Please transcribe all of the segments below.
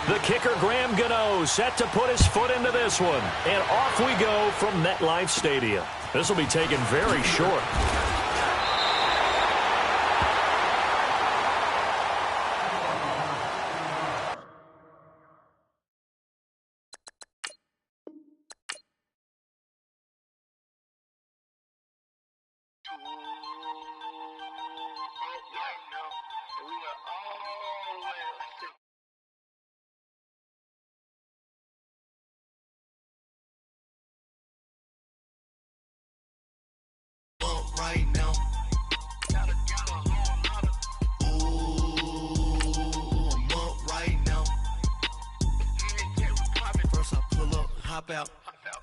The kicker, Graham Gano, set to put his foot into this one. And off we go from MetLife Stadium. This will be taken very short. Right now, ooh, I'm up right now. First I pull up, hop out,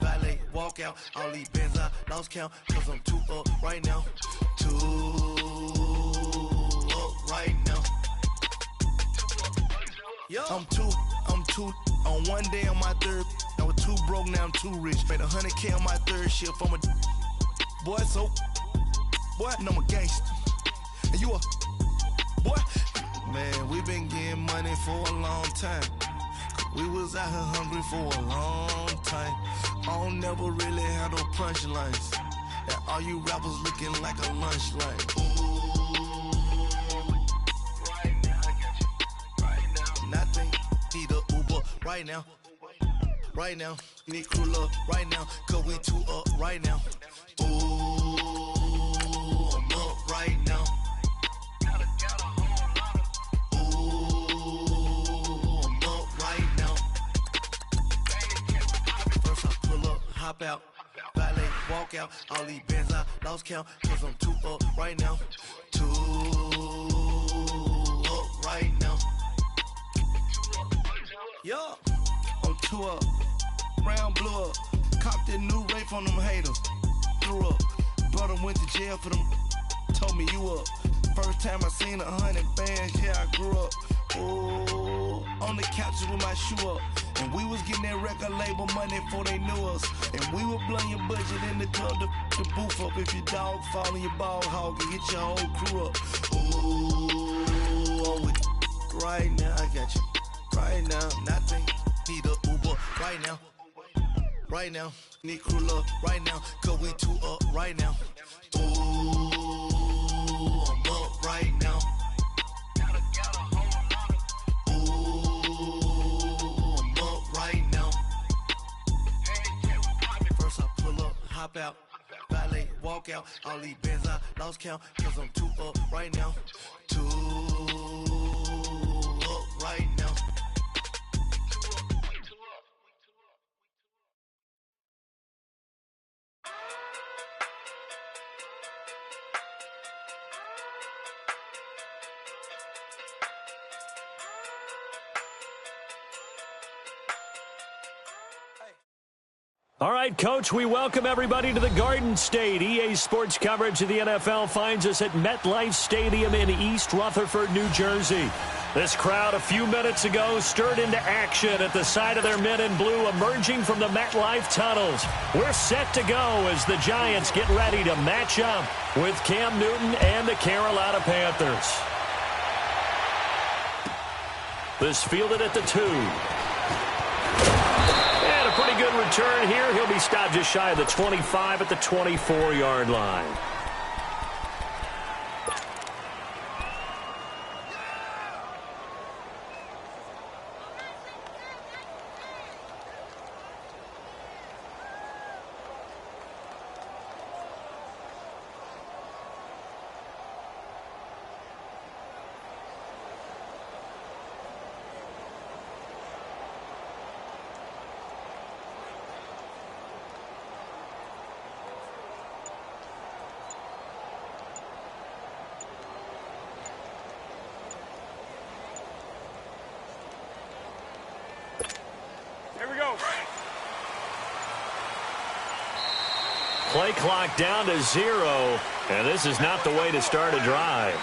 valet, walk out. All these bands I lost count, cause I'm too up right now. Too up right now. I'm too, on one day on my third, I was too broke, now I'm too rich. Made 100K on my third shift, I'm a boy, so boy, I'm a gangster. And you a boy? Man, we been getting money for a long time. We was out here hungry for a long time. I don't never really have no punchlines. And all you rappers looking like a lunch line. Ooh, right now, I got you. Right now. Nothing, need a Uber right now. Right now, need crew up right now. Cause we too up right now. Ooh. Right now. Ooh, I'm up right now. First I pull up, hop out, valet, walk out. All these bands I lost count, cause I'm too up right now. Too up right now. Yo, I'm too up. Round blew up. Copped that new rape from them haters. Threw up. Brother went to jail for them. Told me you up. First time I seen 100 bands, yeah, I grew up. Ooh, on the couches with my shoe up. And we was getting that record label money before they knew us. And we were blowing your budget in the club to boof up. If your dog fall in your ball hog and get your whole crew up. Ooh, I'm with right now, I got you. Right now, nothing, need a Uber right now. Right now, need crew up right now. Cause we too up right now. Ooh. Right now. Ooh, I'm up right now. First I pull up, hop out, valet, walk out. All these bands I lost count, cause I'm too up right now. Too up right now. All right, Coach, we welcome everybody to the Garden State. EA Sports coverage of the NFL finds us at MetLife Stadium in East Rutherford, New Jersey. This crowd a few minutes ago stirred into action at the side of their men in blue emerging from the MetLife tunnels. We're set to go as the Giants get ready to match up with Cam Newton and the Carolina Panthers. This fielded at the 2. Pretty good return here. He'll be stopped just shy of the 25 at the 24-yard line. Play clock down to 0, and this is not the way to start a drive.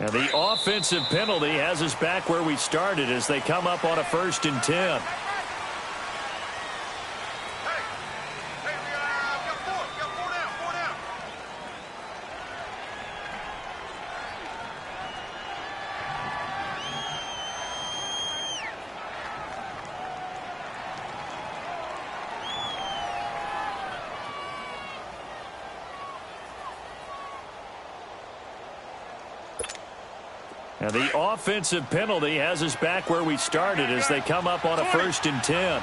And the offensive penalty has us back where we started as they come up on a 1st and 10. And the offensive penalty has us back where we started as they come up on a 1st and 10.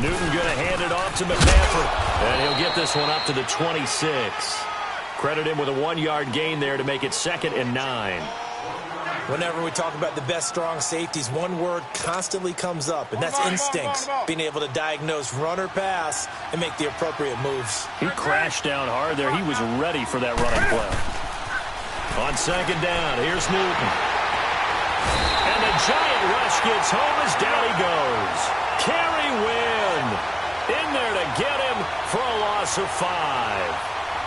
Newton going to hand it off to McCaffrey. And he'll get this one up to the 26. Credit him with a 1-yard gain there to make it 2nd and 9. Whenever we talk about the best strong safeties, one word constantly comes up, and that's instincts. Being able to diagnose run or pass and make the appropriate moves. He crashed down hard there. He was ready for that running play. On 2nd down, here's Newton. And the giant rush gets home as down he goes. Kerry Wynn in there to get him for a loss of 5.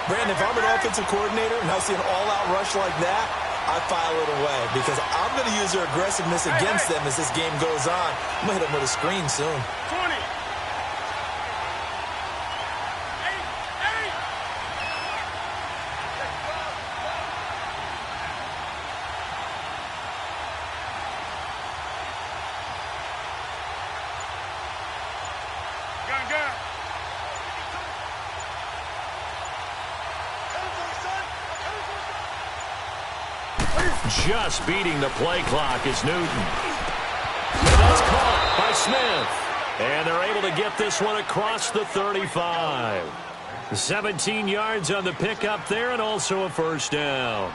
Brandon, if I'm an offensive coordinator and I see an all-out rush like that, I file it away because I'm going to use their aggressiveness against them as this game goes on. I'm going to hit them with a screen soon. 20. Just beating the play clock is Newton. And that's caught by Smith. And they're able to get this one across the 35. 17 yards on the pickup there and also a 1st down.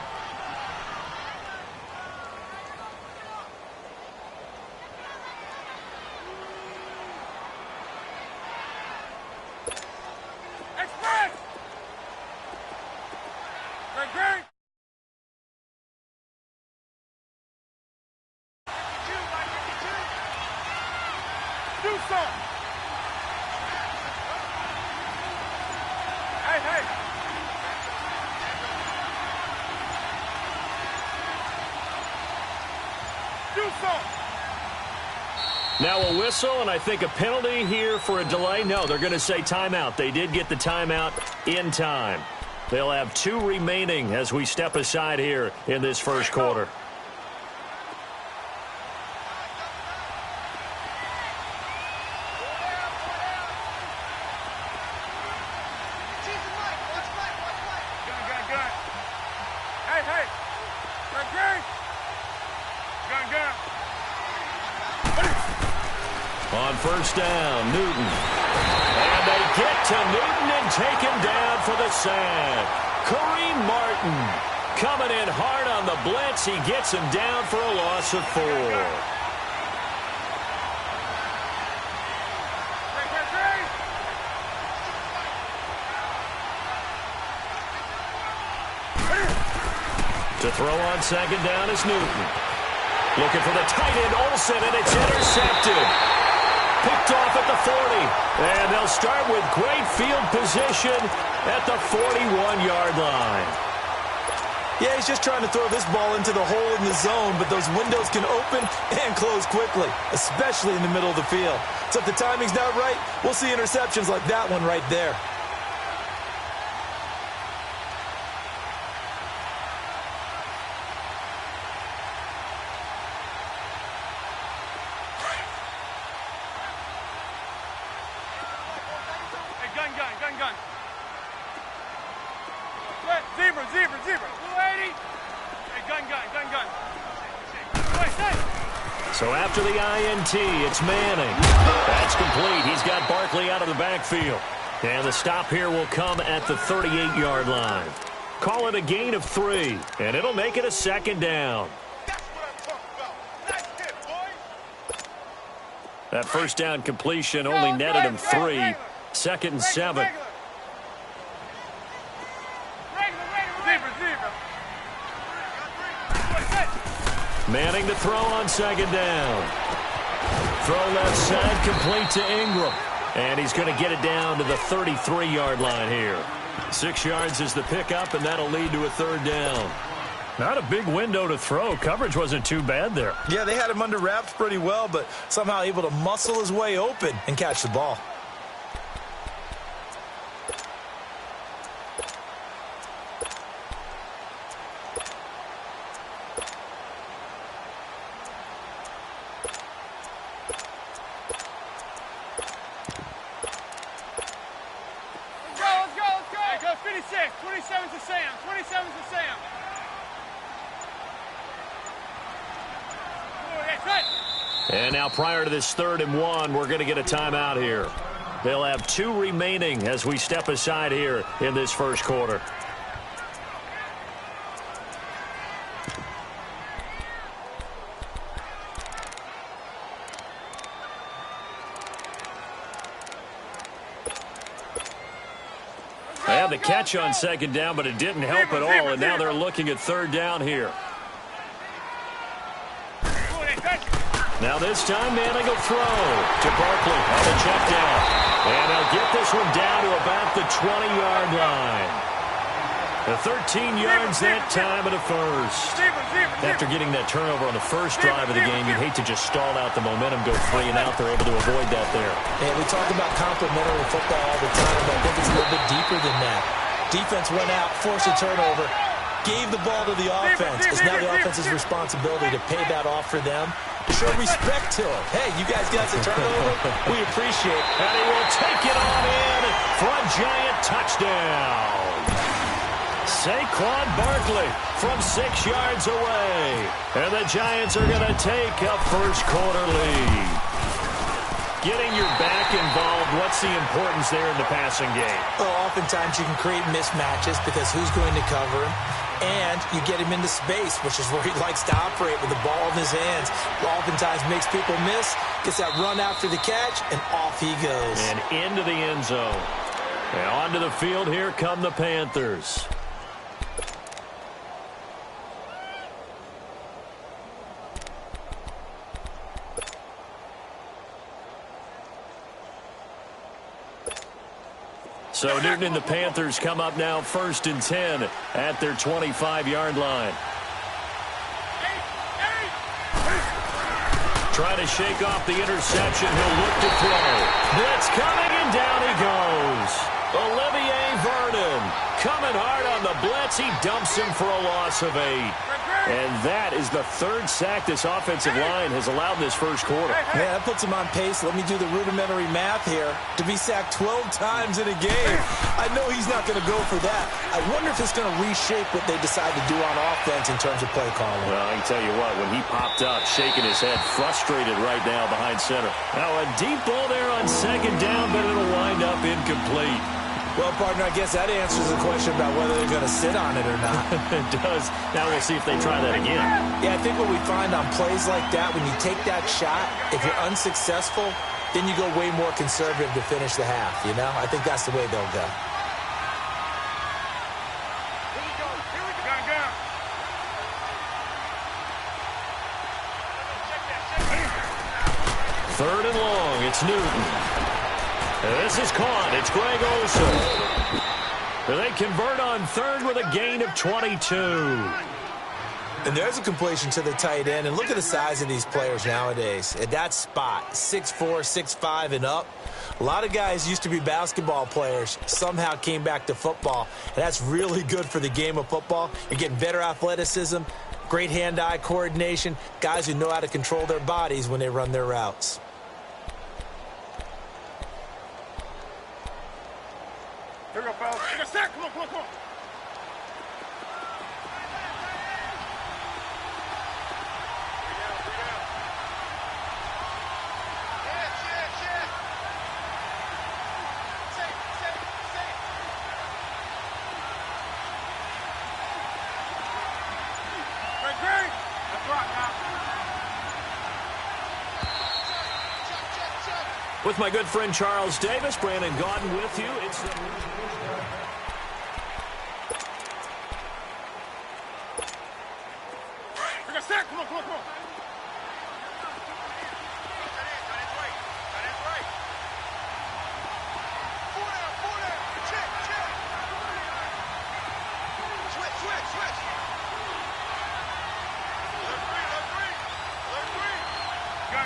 Now a whistle, and I think a penalty here for a delay. No, they're going to say timeout. They did get the timeout in time. They'll have 2 remaining as we step aside here in this 1st quarter. On 1st down, Newton. And they get to Newton and take him down for the sack. Kareem Martin coming in hard on the blitz. He gets him down for a loss of 4. To throw on 2nd down is Newton. Looking for the tight end, Olsen, and it's intercepted. Picked off at the 40. And they'll start with great field position at the 41-yard line. Yeah, he's just trying to throw this ball into the hole in the zone, but those windows can open and close quickly, especially in the middle of the field. So if the timing's not right, we'll see interceptions like that one right there. Gun. Zebra. 280. Hey, gun. So after the INT, it's Manning. That's complete. He's got Barkley out of the backfield. And the stop here will come at the 38-yard line. Call it a gain of 3, and it'll make it a 2nd down. That's what I'm talking about. Nice hit, boys. That 1st down completion only netted him 3. 2nd and 7. Manning to throw on 2nd down. Throw left side, complete to Ingram. And he's going to get it down to the 33-yard line here. 6 yards is the pickup, and that'll lead to a third down. Not a big window to throw. Coverage wasn't too bad there. Yeah, they had him under wraps pretty well, but somehow able to muscle his way open and catch the ball. And now prior to this 3rd and 1, we're going to get a timeout here. They'll have 2 remaining as we step aside here in this first quarter. They had the catch on 2nd down, but it didn't help at all, and now they're looking at 3rd down here. Now this time, Manning will throw to Barkley on the check down. And they'll get this one down to about the 20-yard line. The 13 yards that time of the first. After getting that turnover on the first drive of the game, you'd hate to just stall out the momentum, go 3 and out. They're able to avoid that there. And we talk about complementary football all the time, but I think it's a little bit deeper than that. Defense went out, forced a turnover, gave the ball to the offense. It's now the offense's responsibility to pay that off for them. Show respect to him. Hey, you guys got the turnover. We appreciate it. And he will take it on in for a giant touchdown. Saquon Barkley from 6 yards away. And the Giants are going to take a first quarter lead. Getting your back involved, what's the importance there in the passing game? Well, oftentimes you can create mismatches because who's going to cover him? And you get him into space, which is where he likes to operate with the ball in his hands. Oftentimes makes people miss, gets that run after the catch, and off he goes. And into the end zone. And onto the field, here come the Panthers. So Newton and the Panthers come up now 1st and 10 at their 25-yard line. Trying to shake off the interception. He'll look to throw. Blitz coming, and down he goes. Olivier Vernon coming hard on the blitz. He dumps him for a loss of 8. And that is the 3rd sack this offensive line has allowed in this first quarter. Yeah, that puts him on pace. Let me do the rudimentary math here. To be sacked 12 times in a game, I know he's not going to go for that. I wonder if it's going to reshape what they decide to do on offense in terms of play calling. Well, I can tell you what, when he popped up, shaking his head, frustrated right now behind center. Now a deep ball there on 2nd down, but it'll wind up incomplete. Well, partner, I guess that answers the question about whether they're going to sit on it or not. It does. Now we'll see if they try that again. Yeah, I think what we find on plays like that, when you take that shot, if you're unsuccessful, then you go way more conservative to finish the half, you know? I think that's the way they'll go. Third and long. It's Newton. This is caught. It's Greg Olsen. They convert on 3rd with a gain of 22. And there's a completion to the tight end. And look at the size of these players nowadays. At that spot, 6'4", 6'5", and up. A lot of guys used to be basketball players, somehow came back to football. And that's really good for the game of football. You're getting better athleticism, great hand-eye coordination, guys who know how to control their bodies when they run their routes. Here we go, fellas. Take a sack. Come on, come on, come on. With my good friend Charles Davis, Brandon Gaudin with you. It's the... Come on, come on, come on.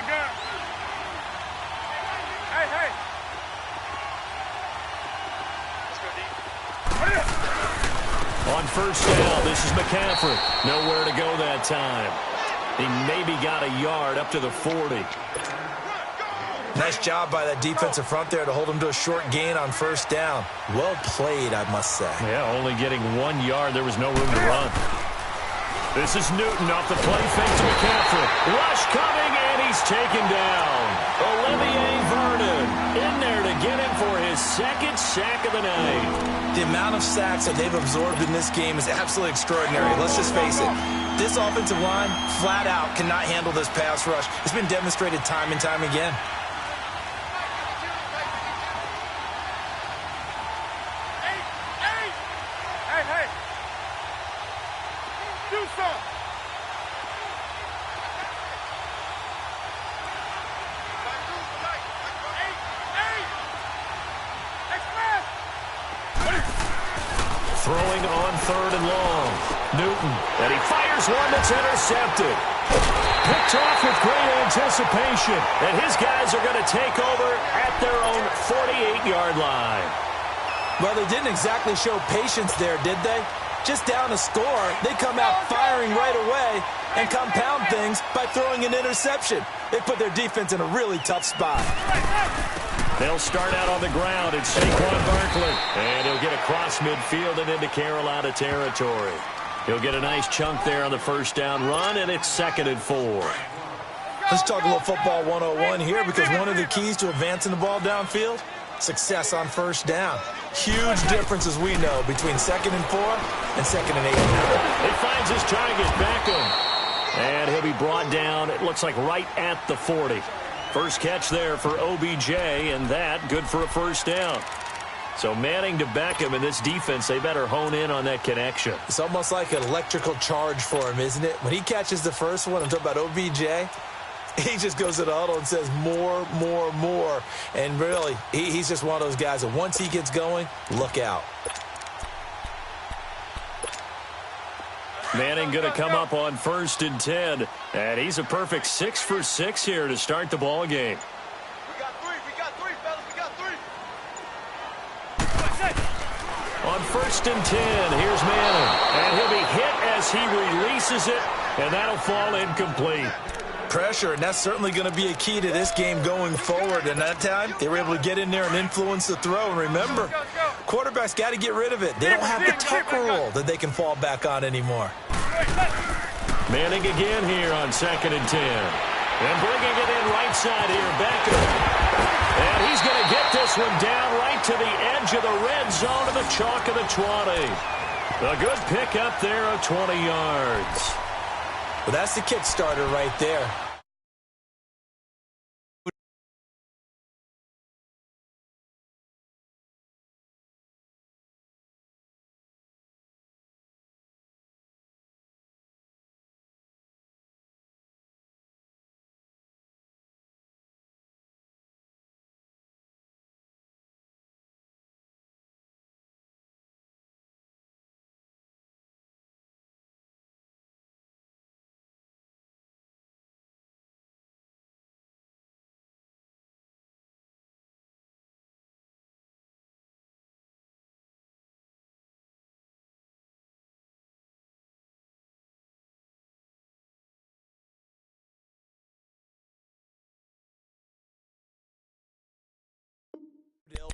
gun. Hey, hey. Let's go deep. On first down, this is McCaffrey. Nowhere to go that time. He maybe got a yard up to the 40. Nice job by that defensive front there to hold him to a short gain on first down. Well played, I must say. Yeah, only getting 1 yard. There was no room to run. This is Newton off the play fake to McCaffrey. Rush coming, and he's taken down. Olivier Vernon in there to get him for his second sack of the night. The amount of sacks that they've absorbed in this game is absolutely extraordinary. Let's just face it. This offensive line, flat out, cannot handle this pass rush. It's been demonstrated time and time again. Hey. Do something. Throwing on third and long. Newton, and he fires one that's intercepted. Picked off with great anticipation, and his guys are going to take over at their own 48-yard line. Well, they didn't exactly show patience there, did they? Just down a score, they come out firing right away and compound things by throwing an interception. They put their defense in a really tough spot. They'll start out on the ground. It's Saquon Barkley. And he'll get across midfield and into Carolina territory. He'll get a nice chunk there on the first down run, and it's 2nd and 4. Let's talk a little football 101 here, because one of the keys to advancing the ball downfield, success on first down. Huge difference, as we know, between 2nd and 4 and 2nd and 8 now. He finds his target, Beckham. And he'll be brought down, it looks like right at the 40. First catch there for OBJ, and that good for a first down. So Manning to Beckham in this defense, they better hone in on that connection. It's almost like an electrical charge for him, isn't it? When he catches the first one, I'm talking about OBJ, he just goes to the huddle and says more, more, more. And really, he's just one of those guys that once he gets going, look out. Manning going to come up on 1st and 10. And he's a perfect 6 for 6 here to start the ball game. We got three, fellas. We got three. On 1st and 10, here's Manning. And he'll be hit as he releases it, and that'll fall incomplete. Pressure, and that's certainly going to be a key to this game going forward. And that time, they were able to get in there and influence the throw. And remember, quarterbacks got to get rid of it. They don't have the Tucker rule that they can fall back on anymore. Manning again here on 2nd and 10. And bringing it in right side here, Beckham. And he's going to get this one down right to the edge of the red zone of the chalk of the 20. A good pick up there of 20 yards. Well, that's the kick-starter right there.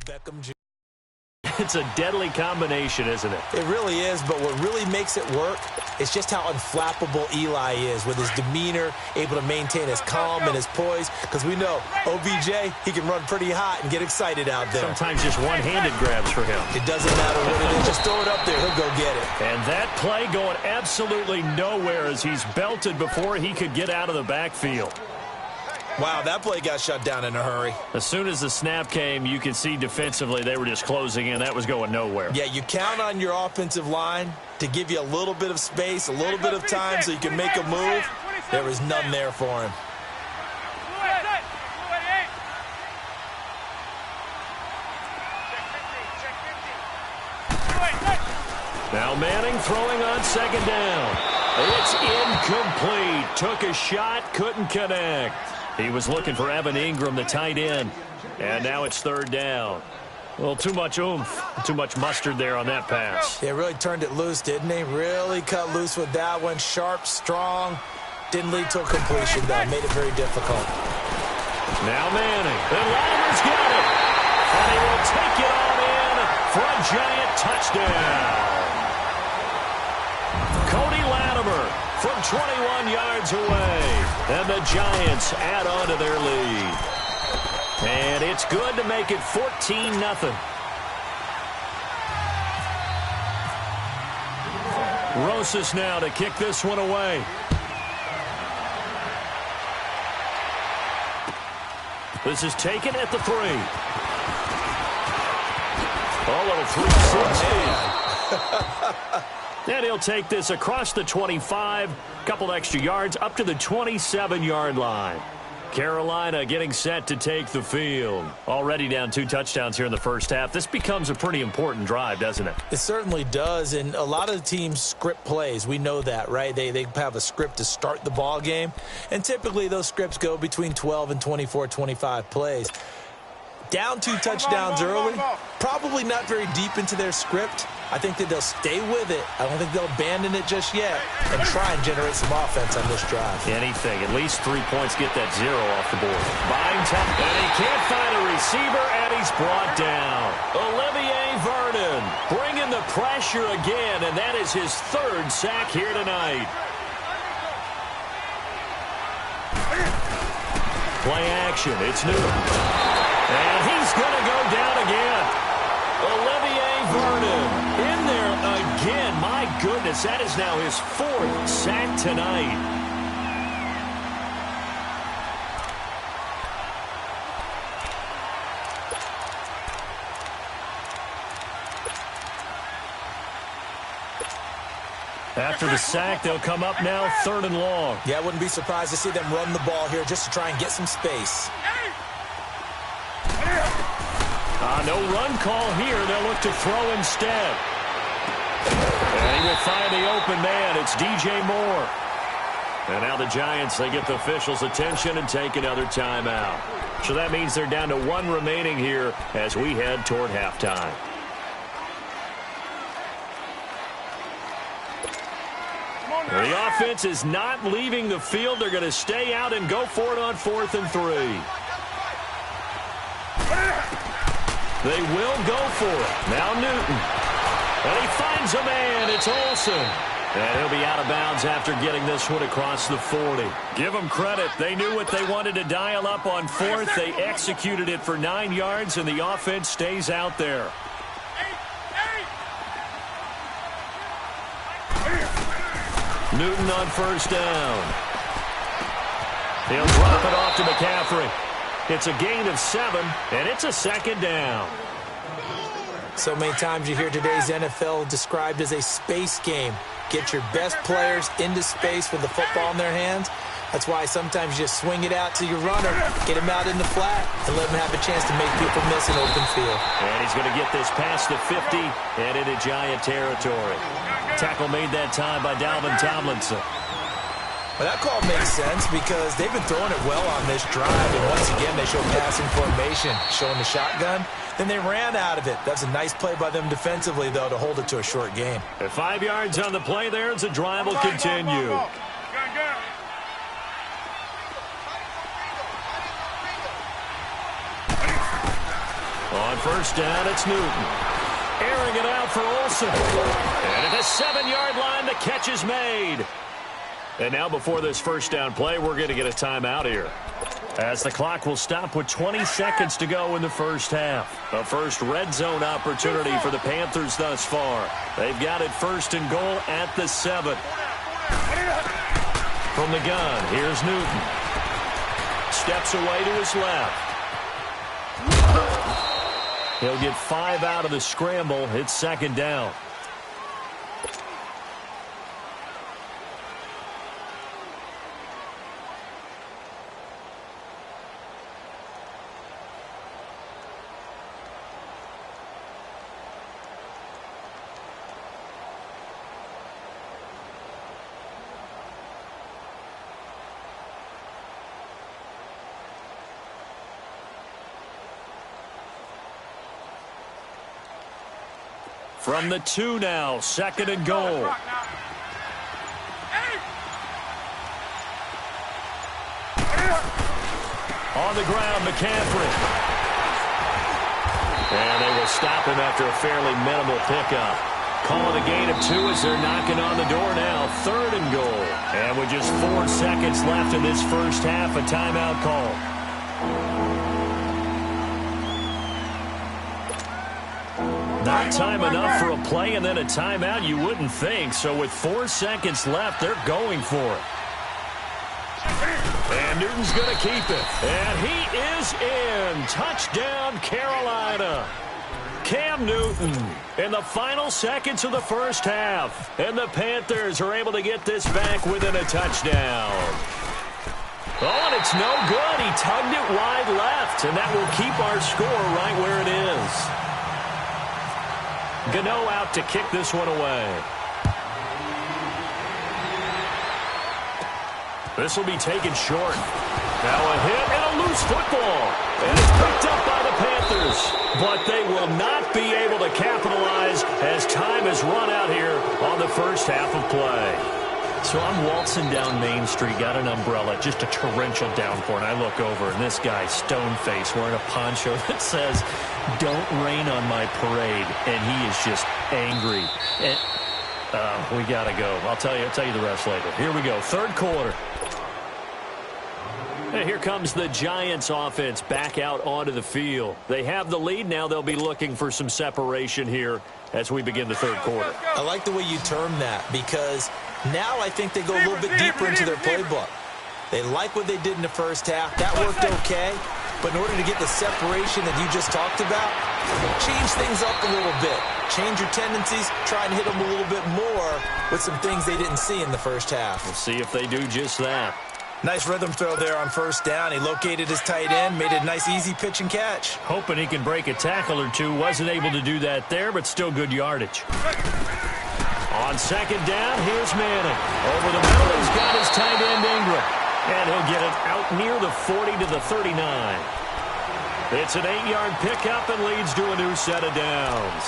Beckham Jr. It's a deadly combination, isn't it? It really is, but what really makes it work is just how unflappable Eli is with his demeanor, able to maintain his calm and his poise, because we know OBJ, he can run pretty hot and get excited out there. Sometimes just one-handed grabs for him. It doesn't matter what it is. Just throw it up there. He'll go get it. And that play going absolutely nowhere as he's belted before he could get out of the backfield. Wow, that play got shut down in a hurry. As soon as the snap came, you could see defensively they were just closing in. That was going nowhere. Yeah, you count on your offensive line to give you a little bit of space, a little bit of time so you can make a move. There was none there for him. Now Manning throwing on 2nd down. It's incomplete. Took a shot, couldn't connect. He was looking for Evan Ingram, the tight end. And now it's third down. Well, too much oomph, too much mustard there on that pass. They really turned it loose, didn't they? Really cut loose with that one. Sharp, strong. Didn't lead to a completion, though. Made it very difficult. Now Manning. And Latimer's got it. And he will take it on in for a giant touchdown. Cody Latimer from 21 yards away. And the Giants add on to their lead. And it's good to make it 14-0. Rosas now to kick this one away. This is taken at the 3. A little 3-6. And he'll take this across the 25, couple extra yards, up to the 27-yard line. Carolina getting set to take the field. Already down 2 touchdowns here in the first half. This becomes a pretty important drive, doesn't it? It certainly does, and a lot of the teams script plays. We know that, right? They have a script to start the ball game, and typically those scripts go between 12 and 24, 25 plays. Down 2 touchdowns early, probably not very deep into their script. I think that they'll stay with it. I don't think they'll abandon it just yet and try and generate some offense on this drive. Anything. At least 3 points get that 0 off the board. Buying time, and he can't find a receiver, and he's brought down. Olivier Vernon bringing the pressure again, and that is his 3rd sack here tonight. Play action. It's Newton. And he's going to go down again. Olivier Vernon in there again. My goodness, that is now his 4th sack tonight. After the sack, they'll come up now 3rd and long. Yeah, I wouldn't be surprised to see them run the ball here just to try and get some space. No run call here. They'll look to throw instead. And he will find the open man. It's DJ Moore. And now the Giants, they get the officials' attention and take another timeout. So that means they're down to 1 remaining here as we head toward halftime. The offense is not leaving the field. They're going to stay out and go for it on 4th and 3. They will go for it. Now Newton. And he finds a man. It's Olsen. And he'll be out of bounds after getting this one across the 40. Give them credit. They knew what they wanted to dial up on 4th. They executed it for 9 yards, and the offense stays out there. Newton on 1st down. He'll drop it off to McCaffrey. It's a gain of 7, and it's a 2nd down. So many times you hear today's NFL described as a space game. Get your best players into space with the football in their hands. That's why sometimes you just swing it out to your runner, get him out in the flat, and let him have a chance to make people miss an open field. And he's going to get this past the 50 and into Giant territory. Tackle made that time by Dalvin Tomlinson. Well, that call makes sense because they've been throwing it well on this drive, and once again they show passing formation, showing the shotgun. Then they ran out of it. That's a nice play by them defensively, though, to hold it to a short game. At 5 yards on the play there as the drive will continue. On 1st down, it's Newton. Airing it out for Olsen. And at the 7-yard line, the catch is made. And now before this 1st down play, we're going to get a timeout here, as the clock will stop with 20 seconds to go in the first half. A first red zone opportunity for the Panthers thus far. They've got it 1st and goal at the 7. From the gun, here's Newton. Steps away to his left. He'll get 5 out of the scramble. It's 2nd down. From the 2 now, 2nd and goal. On the ground, McCaffrey. And they will stop him after a fairly minimal pickup. Calling a gain of 2 as they're knocking on the door now. 3rd and goal. And with just 4 seconds left in this first half, a timeout call. Not time enough for a play and then a timeout, you wouldn't think. So with 4 seconds left, they're going for it. And Newton's going to keep it. And he is in. Touchdown, Carolina. Cam Newton in the final seconds of the first half. And the Panthers are able to get this back within a touchdown. Oh, and it's no good. He tugged it wide left, and that will keep our score right where it is. Gano out to kick this one away. This will be taken short. Now a hit and a loose football. And it's picked up by the Panthers. But they will not be able to capitalize as time has run out here on the first half of play. So I'm waltzing down Main Street, got an umbrella, just a torrential downpour, and I look over, and this guy, stone-faced, wearing a poncho that says, "Don't rain on my parade," and he is just angry. And, we got to go. I'll tell you the rest later. Here we go, 3rd quarter. And here comes the Giants offense back out onto the field. They have the lead. Now they'll be looking for some separation here as we begin the 3rd quarter. I like the way you term that because now I think they go a little bit deeper into their playbook. They like what they did in the first half. That worked okay. But in order to get the separation that you just talked about, change things up a little bit. Change your tendencies. Try and hit them a little bit more with some things they didn't see in the first half. We'll see if they do just that. Nice rhythm throw there on 1st down. He located his tight end, made it a nice, easy pitch and catch. Hoping he can break a tackle or two. Wasn't able to do that there, but still good yardage. On 2nd down, here's Manning. Over the middle, he's got his tight end Ingram. And he'll get it out near the 40 to the 39. It's an 8-yard pickup and leads to a new set of downs.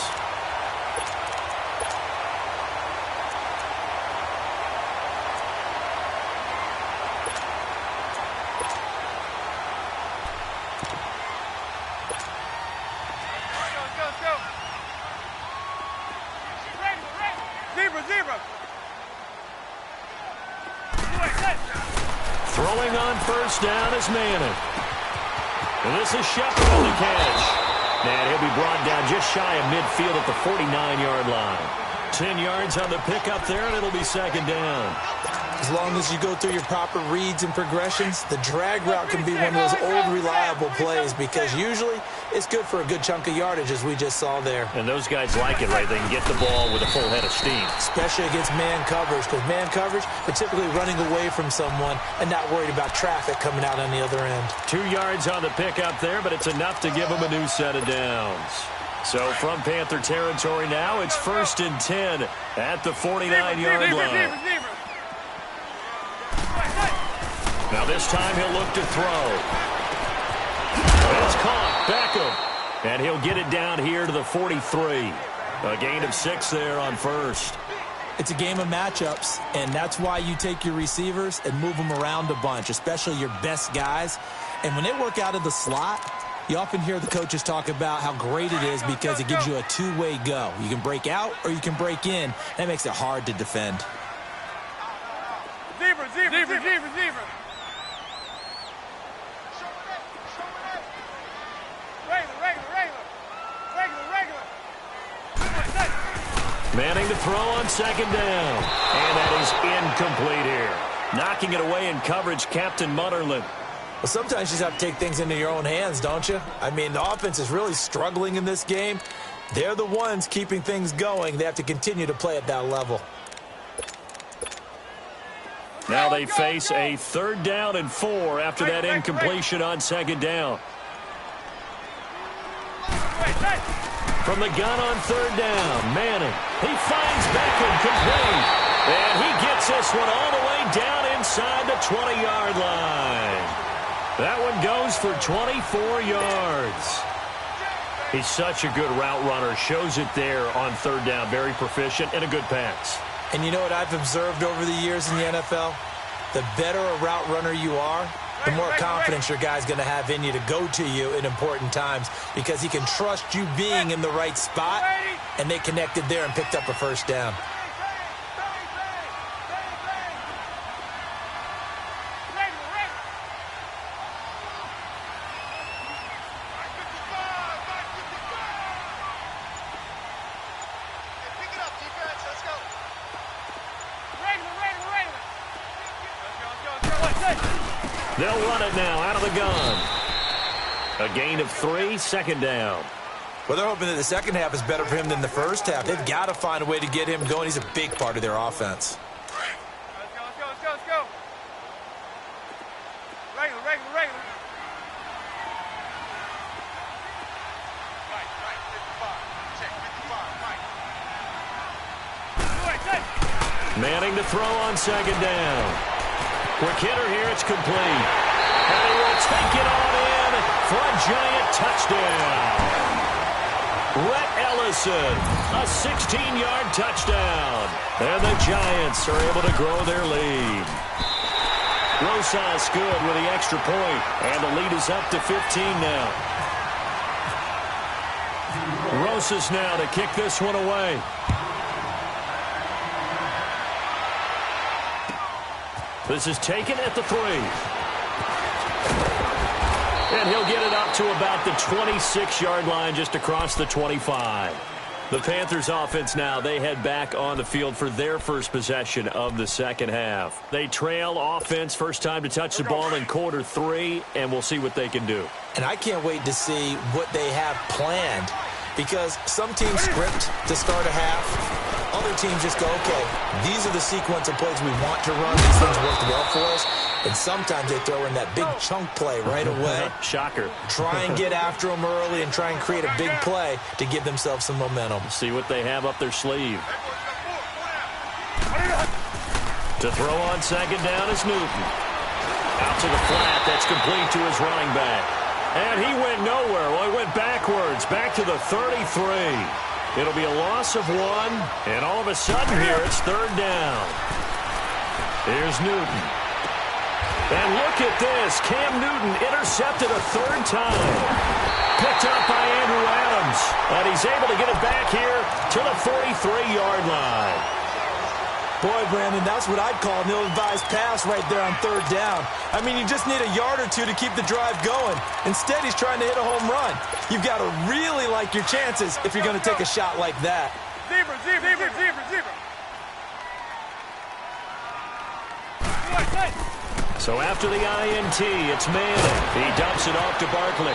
Throwing on 1st down is Manning. And this is Shepard on the catch. And he'll be brought down just shy of midfield at the 49-yard line. 10 yards on the pickup there, and it'll be 2nd down. As long as you go through your proper reads and progressions, the drag route can be one of those old, reliable plays because usually it's good for a good chunk of yardage, as we just saw there. And those guys like it, right? They can get the ball with a full head of steam. Especially against man coverage, because man coverage, they're typically running away from someone and not worried about traffic coming out on the other end. 2 yards on the pickup there, but it's enough to give them a new set of downs. So from Panther territory now, it's 1st and 10 at the 49-yard line. Now this time he'll look to throw. It's caught. Beckham. And he'll get it down here to the 43. A gain of 6 there on 1st. It's a game of matchups, and that's why you take your receivers and move them around a bunch, especially your best guys. And when they work out of the slot, you often hear the coaches talk about how great it is because it gives you a two-way go. You can break out or you can break in. That makes it hard to defend. Zebra. Regular. Manning to throw on 2nd down. And that is incomplete here. Knocking it away in coverage, Captain Mutterland. Well, sometimes you just have to take things into your own hands, don't you? I mean, the offense is really struggling in this game. They're the ones keeping things going. They have to continue to play at that level. Now they face a 3rd down and 4 after that incompletion on 2nd down. From the gun on 3rd down, Manning. He finds Beckham complete. And he gets this one all the way down inside the 20-yard line. That one goes for 24 yards. He's such a good route runner. Shows it there on third down. Very proficient and a good pass. And you know what I've observed over the years in the NFL? The better a route runner you are, the more confidence your guy's going to have in you to go to you in important times because he can trust you being in the right spot, and they connected there and picked up a first down. They'll run it now out of the gun. A gain of 3, second down. Well, they're hoping that the second half is better for him than the first half. They've got to find a way to get him going. He's a big part of their offense. Let's go. Regular. Right, 55. Check, 55, right. Manning to throw on second down. Quick hitter here, it's complete. And he will take it on in for a giant touchdown. Rhett Ellison, a 16-yard touchdown. And the Giants are able to grow their lead. Rosas good with the extra point, and the lead is up to 15 now. Rosas now to kick this one away. This is taken at the 3. And he'll get it up to about the 26-yard line, just across the 25. The Panthers offense now, they head back on the field for their first possession of the second half. They trail offense, first time to touch the ball in quarter 3, and we'll see what they can do. And I can't wait to see what they have planned, because some teams script to start a half. Other teams just go, okay, these are the sequence of plays we want to run. These things worked well for us. And sometimes they throw in that big chunk play right away. Shocker. Try and get after them early and try and create a big play to give themselves some momentum. See what they have up their sleeve. To throw on second down is Newton. Out to the flat. That's complete to his running back. And he went nowhere. Well, he went backwards. Back to the 33. It'll be a loss of 1, and all of a sudden here it's third down. Here's Newton. And look at this. Cam Newton intercepted a third time. Picked up by Andrew Adams. And he's able to get it back here to the 43-yard line. Boy, Brandon, that's what I'd call an ill-advised pass right there on third down. I mean, you just need a yard or two to keep the drive going. Instead, he's trying to hit a home run. You've got to really like your chances if you're going to take a shot like that. Zebra. So after the INT, it's Manning. He dumps it off to Barkley.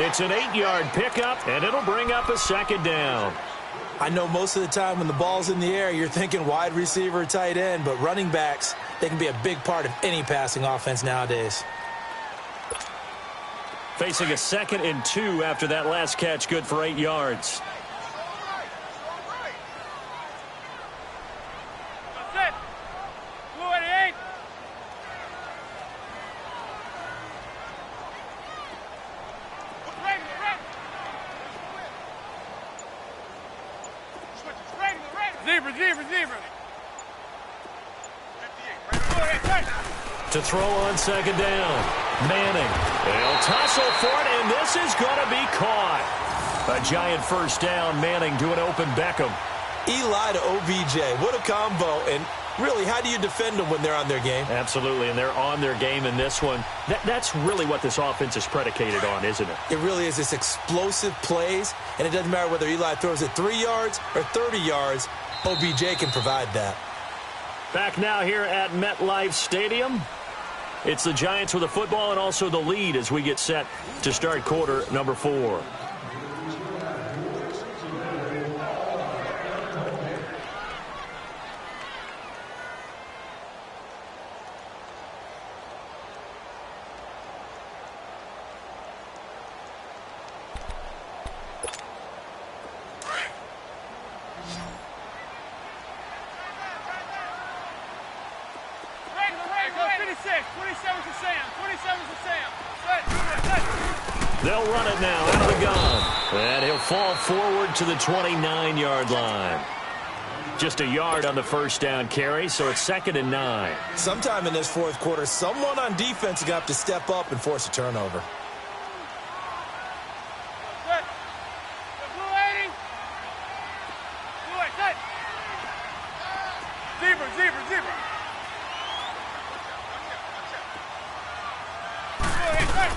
It's an 8-yard pickup, and it'll bring up a second down. I know most of the time when the ball's in the air, you're thinking wide receiver, tight end, but running backs, they can be a big part of any passing offense nowadays. Facing a 2nd and 2 after that last catch, good for 8 yards. That's it. Blue 88. Zebra. To throw on second down. Manning. They'll tussle for it, and this is going to be caught. A giant first down. Manning to an open Beckham. Eli to OBJ. What a combo. And really, how do you defend them when they're on their game? Absolutely, and they're on their game in this one. That's really what this offense is predicated on, isn't it? It really is. It's explosive plays, and it doesn't matter whether Eli throws it 3 yards or 30 yards. OBJ can provide that. Back now here at MetLife Stadium. It's the Giants with the football and also the lead as we get set to start quarter number 4. They'll run it now out of the gun. And he'll fall forward to the 29-yard line. Just a yard on the first down carry, so it's 2nd and 9. Sometime in this fourth quarter, someone on defense is going to have to step up and force a turnover. Set. Blue 80. Blue 8, set. Zebra, zebra, zebra. Blue 8, set.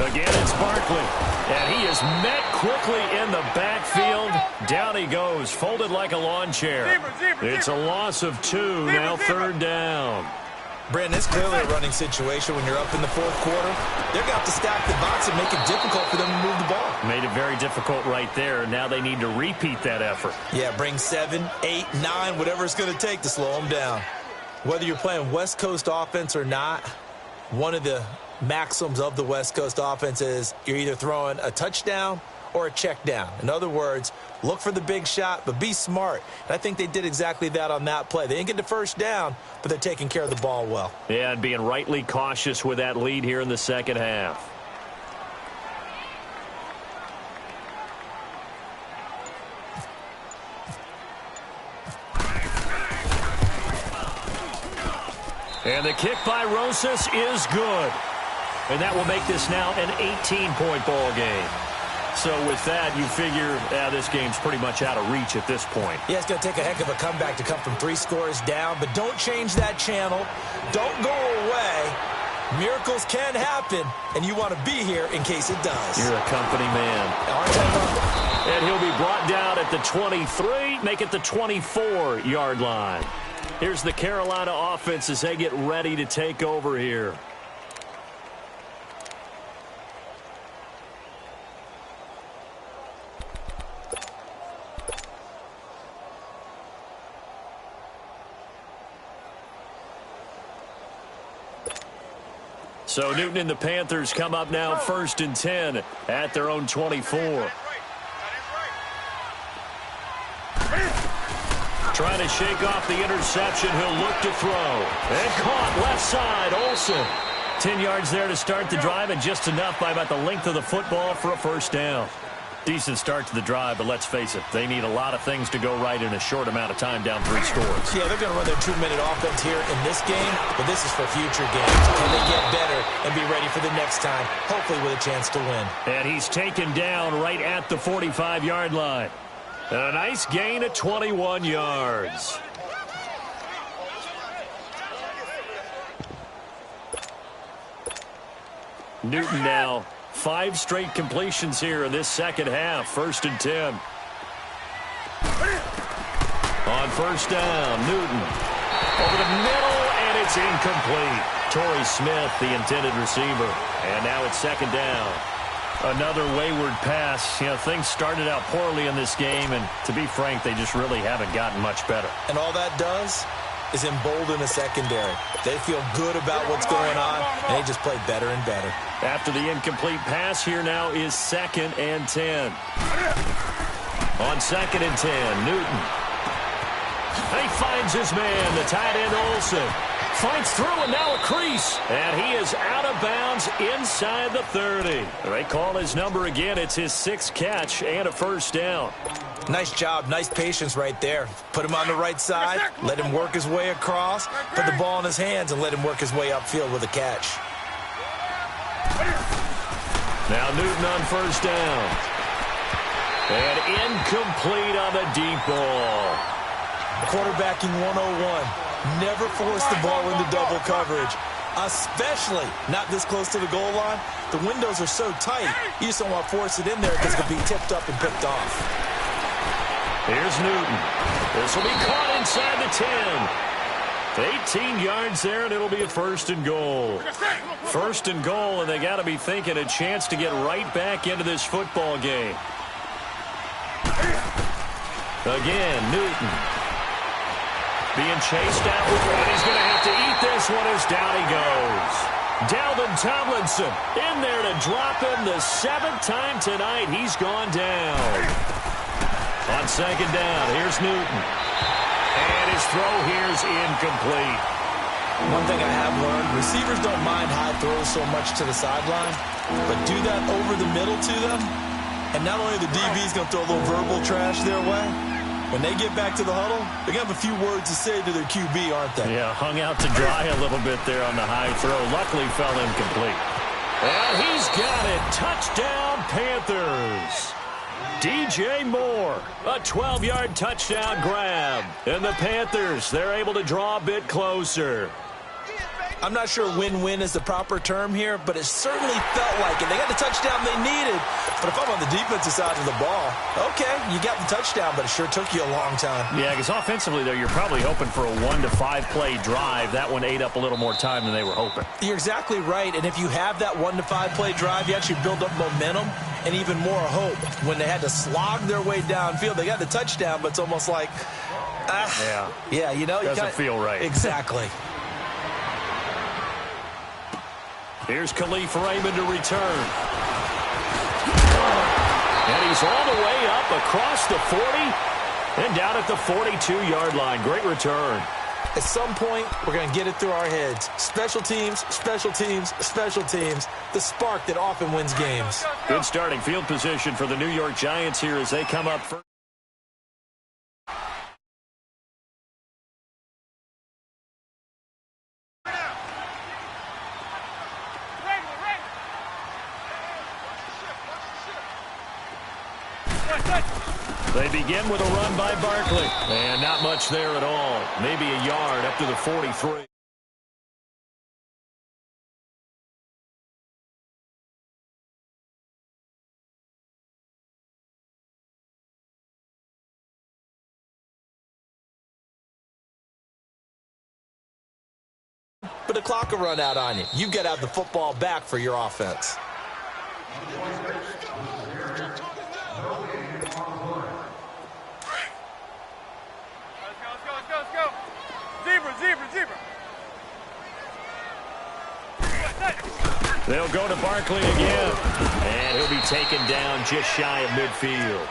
Again, it's Barkley. And he is met quickly in the backfield. Down he goes, folded like a lawn chair. It's a loss of 2, now 3rd down. Brandon, it's clearly a running situation when you're up in the fourth quarter. They're going to have to stack the box and make it difficult for them to move the ball. Made it very difficult right there. Now they need to repeat that effort. Yeah, bring 7, 8, 9, whatever it's going to take to slow them down. Whether you're playing West Coast offense or not, one of the maxims of the West Coast offense is you're either throwing a touchdown or a check down. In other words, look for the big shot, but be smart. And I think they did exactly that on that play. They didn't get the first down, but they're taking care of the ball well. Yeah, and being rightly cautious with that lead here in the second half. And the kick by Rosas is good. And that will make this now an 18-point ball game. So with that, you figure this game's pretty much out of reach at this point. Yeah, it's going to take a heck of a comeback to come from 3 scores down, but don't change that channel. Don't go away. Miracles can happen, and you want to be here in case it does. You're a company man. And he'll be brought down at the 23, make it the 24-yard line. Here's the Carolina offense as they get ready to take over here. So Newton and the Panthers come up now 1st and 10 at their own 24. Trying to shake off the interception. He'll look to throw. And caught left side, Olsen. 10 yards there to start the drive, and just enough by about the length of the football for a first down. Decent start to the drive, but let's face it, they need a lot of things to go right in a short amount of time down 3 scores. Yeah, they're going to run their 2-minute offense here in this game, but this is for future games. Can they get better and be ready for the next time, hopefully with a chance to win? And he's taken down right at the 45-yard line. A nice gain of 21 yards. Newton now 5 straight completions here in this second half. 1st and 10. On first down, Newton over the middle, and it's incomplete. Torrey Smith, the intended receiver. And now it's 2nd down. Another wayward pass. You know, things started out poorly in this game, and to be frank, they just really haven't gotten much better. And all that does is embolden the secondary. They feel good about what's going on, and they just play better and better. After the incomplete pass, here now is 2nd and 10. On 2nd and 10, Newton. And he finds his man, the tight end Olsen. Fights through, and now a crease. And he is out of bounds inside the 30. They call his number again. It's his 6th catch and a first down. Nice job. Nice patience right there. Put him on the right side, let him work his way across, put the ball in his hands, and let him work his way upfield with a catch. Now Newton on first down. And incomplete on the deep ball. Quarterbacking 101. Never force the ball into double coverage, especially not this close to the goal line. The windows are so tight, you just don't want to force it in there because it could be tipped up and picked off. Here's Newton. This will be caught inside the 10. 18 yards there, and it'll be a 1st and goal. 1st and goal, and they got to be thinking a chance to get right back into this football game. Again, Newton. Being chased out, and he's going to have to eat this one as down he goes. Dalvin Tomlinson in there to drop him the 7th time tonight. He's gone down. On 2nd down, here's Newton. And his throw here is incomplete. One thing I have learned, receivers don't mind high throws so much to the sideline, but do that over the middle to them, and not only the DB's going to throw a little verbal trash their way, when they get back to the huddle, they're going to have a few words to say to their QB, aren't they? Yeah, hung out to dry a little bit there on the high throw. Luckily fell incomplete. And he's got it. Touchdown, Panthers. DJ Moore, a 12-yard touchdown grab. And the Panthers, they're able to draw a bit closer. I'm not sure win-win is the proper term here, but it certainly felt like it. They got the touchdown they needed. But if I'm on the defensive side of the ball, okay, you got the touchdown, but it sure took you a long time. Yeah, because offensively, though, you're probably hoping for a 1 to 5 play drive. That one ate up a little more time than they were hoping. You're exactly right, and if you have that 1 to 5 play drive, you actually build up momentum and even more hope. When they had to slog their way downfield, they got the touchdown, but it's almost like, yeah, you know. Doesn't feel right. Exactly. Here's Khalif Raymond to return. And he's all the way up across the 40 and down at the 42-yard line. Great return. At some point, we're going to get it through our heads. Special teams, special teams, special teams. The spark that often wins games. Good starting field position for the New York Giants here as they come up first. They begin with a run by Barkley. And not much there at all. Maybe a yard up to the 43. But the clock will run out on you. You've got to have the football back for your offense. Zebra. They'll go to Barkley again. And he'll be taken down just shy of midfield.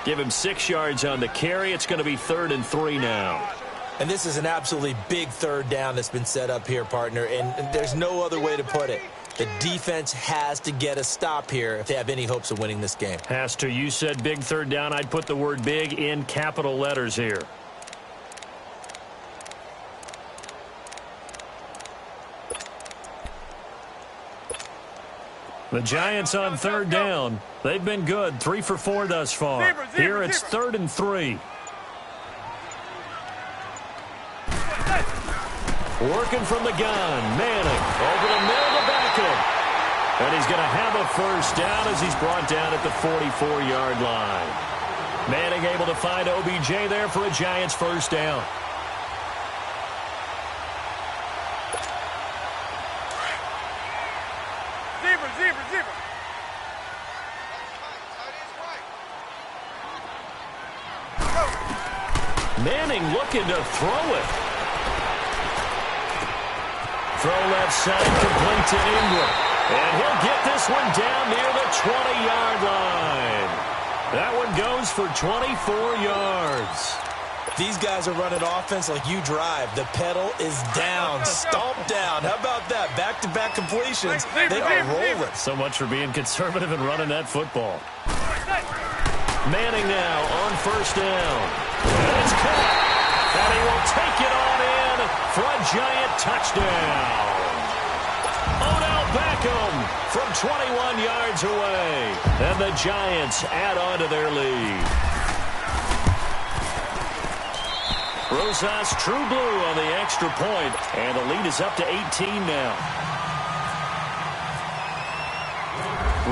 Give him 6 yards on the carry. It's going to be 3rd and 3 now. And this is an absolutely big third down that's been set up here, partner. And there's no other way to put it. The defense has to get a stop here if they have any hopes of winning this game. Has to. You said big third down. I'd put the word big in capital letters here. The Giants on third down. They've been good. 3 for 4 thus far. Here it's 3rd and 3. Working from the gun. Manning over the middle to Beckham. And he's going to have a first down as he's brought down at the 44-yard line. Manning able to find OBJ there for a Giants first down. Zebra. Manning looking to throw it. Throw left side complete to Ingram. And he'll get this one down near the 20-yard line. That one goes for 24 yards. These guys are running offense like you drive. The pedal is down, stomped down. How about that? Back-to-back completions. They are rolling. So much for being conservative and running that football. Manning now on first down. And it's caught. And he will take it on in for a Giant touchdown. Odell Beckham from 21 yards away. And the Giants add on to their lead. Rosas true blue on the extra point, and the lead is up to 18 now.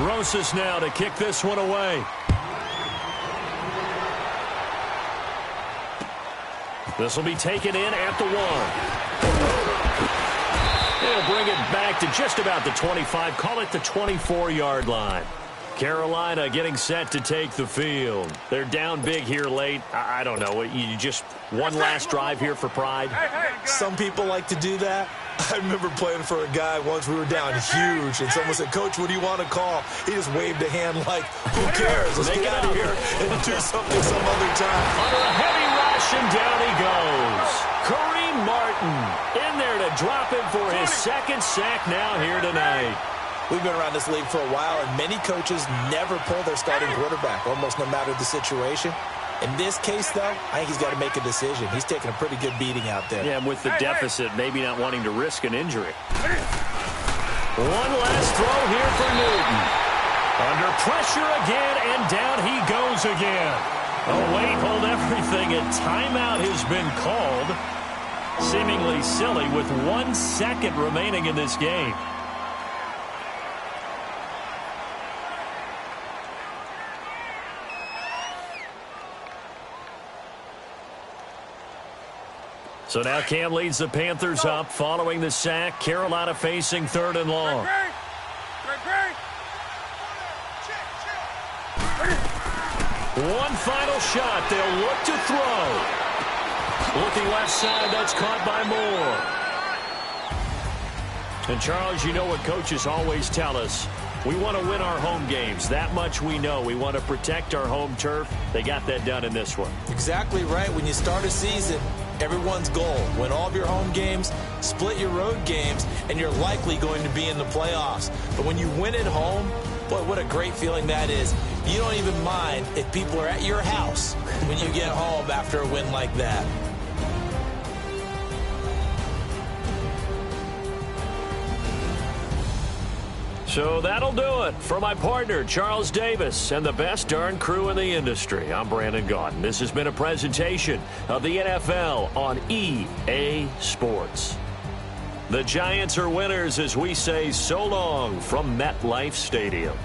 Rosas now to kick this one away. This will be taken in at the 1. They'll bring it back to just about the 25, call it the 24-yard line. Carolina getting set to take the field. They're down big here late. I don't know. You just one last drive here for pride? Some people like to do that. I remember playing for a guy once. We were down huge, and someone said, "Coach, what do you want to call?" He just waved a hand like, "Who cares? Let's get out of here and do something some other time." Under a heavy rush, and down he goes. Kareem Martin Newton in there to drop him for his second sack now here tonight. We've been around this league for a while, and many coaches never pull their starting quarterback, almost no matter the situation. In this case, though, I think he's got to make a decision. He's taking a pretty good beating out there. Yeah, and with the deficit, maybe not wanting to risk an injury. One last throw here for Newton. Under pressure again, and down he goes again. Oh, wait, hold everything. A timeout has been called. Seemingly silly with 1 second remaining in this game. So now Cam leads the Panthers up following the sack. Carolina facing 3rd and long. One final shot. They'll look to throw. Looking left side. That's caught by Moore. And Charles, you know what coaches always tell us. We want to win our home games. That much we know. We want to protect our home turf. They got that done in this one. Exactly right. When you start a season, everyone's goal, win all of your home games, split your road games, and you're likely going to be in the playoffs. But when you win at home, boy, what a great feeling that is. You don't even mind if people are at your house when you get home after a win like that. So that'll do it. For my partner, Charles Davis, and the best darn crew in the industry, I'm Brandon Gaudin. This has been a presentation of the NFL on EA Sports. The Giants are winners as we say so long from MetLife Stadium.